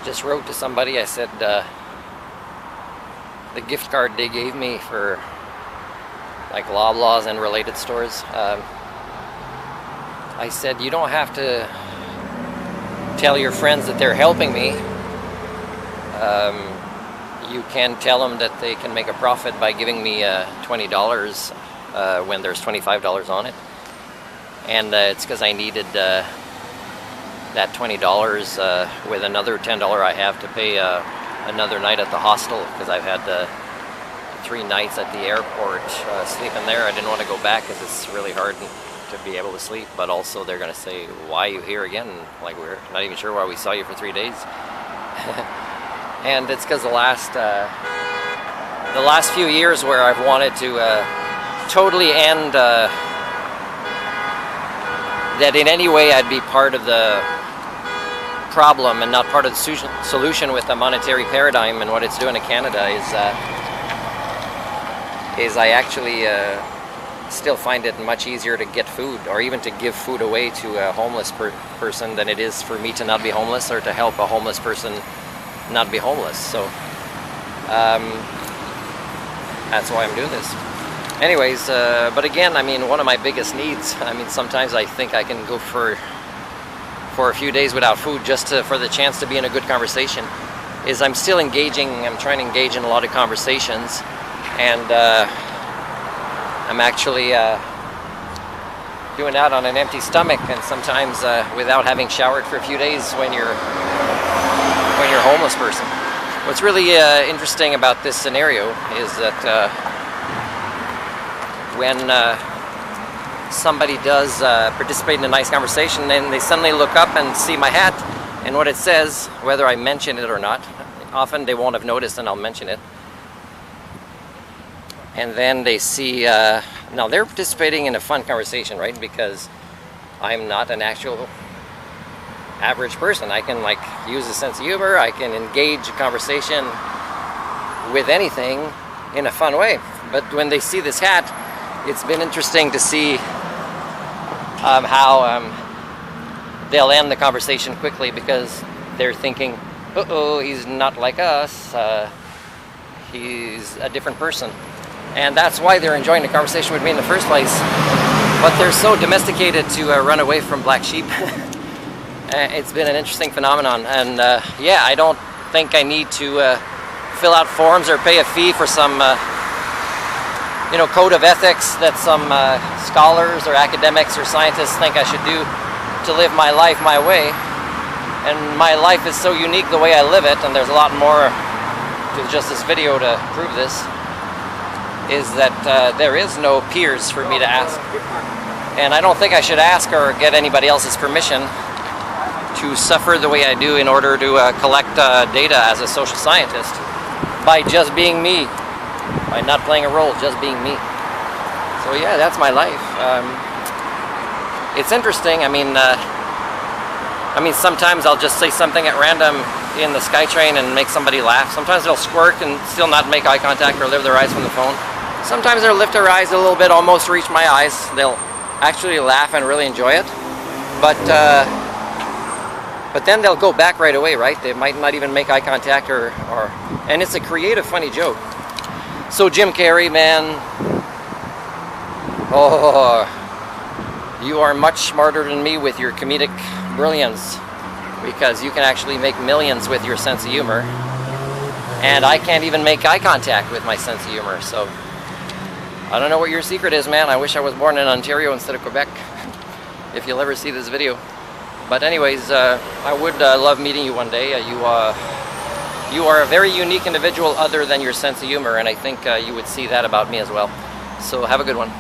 just wrote to somebody. I said the gift card they gave me for like Loblaws and related stores, I said, you don't have to tell your friends that they're helping me. You can tell them that they can make a profit by giving me $20 when there's $25 on it. And it's because I needed that $20 with another $10 I have to pay another night at the hostel, because I've had 3 nights at the airport sleeping there. I didn't want to go back because it's really hard to be able to sleep, but also they're going to say, why are you here again? Like, we're not even sure why we saw you for 3 days. And it's because the last few years where I've wanted to totally end that in any way I'd be part of the problem and not part of the solution with the monetary paradigm and what it's doing to Canada is I actually still find it much easier to get food, or even to give food away to a homeless person, than it is for me to not be homeless, or to help a homeless person not be homeless. So that's why I'm doing this. Anyways, but again, I mean, one of my biggest needs, I mean, sometimes I think I can go for a few days without food just for the chance to be in a good conversation, is I'm still engaging. I'm trying to engage in a lot of conversations, and I'm actually doing that on an empty stomach, and sometimes without having showered for a few days when you're a homeless person. What's really interesting about this scenario is that when somebody does participate in a nice conversation, then they suddenly look up and see my hat and what it says, whether I mention it or not. Often they won't have noticed, and I'll mention it. And then they see, now they're participating in a fun conversation, right? Because I'm not an actual average person. I can like use a sense of humor. I can engage a conversation with anything in a fun way. But when they see this hat, it's been interesting to see how they'll end the conversation quickly, because they're thinking, uh-oh, he's not like us. He's a different person. And that's why they're enjoying the conversation with me in the first place. But they're so domesticated to run away from black sheep. It's been an interesting phenomenon. And yeah, I don't think I need to fill out forms or pay a fee for some code of ethics that some scholars or academics or scientists think I should do to live my life my way. And my life is so unique the way I live it, and there's a lot more to just this video to prove this, is that there is no peers for me to ask. And I don't think I should ask or get anybody else's permission to suffer the way I do in order to collect data as a social scientist by just being me, by not playing a role, just being me. So yeah, that's my life. It's interesting. I mean, sometimes I'll just say something at random in the SkyTrain and make somebody laugh. Sometimes they'll squirk and still not make eye contact or lift their eyes from the phone. Sometimes they'll lift their eyes a little bit, almost reach my eyes. They'll actually laugh and really enjoy it. But then they'll go back right away, right? They might not even make eye contact and it's a creative, funny joke. So Jim Carrey, man, oh, you are much smarter than me with your comedic brilliance, because you can actually make millions with your sense of humor, and I can't even make eye contact with my sense of humor. So I don't know what your secret is, man. I wish I was born in Ontario instead of Quebec, if you'll ever see this video. But anyways, I would love meeting you one day. You are a very unique individual other than your sense of humor, and I think you would see that about me as well. So have a good one.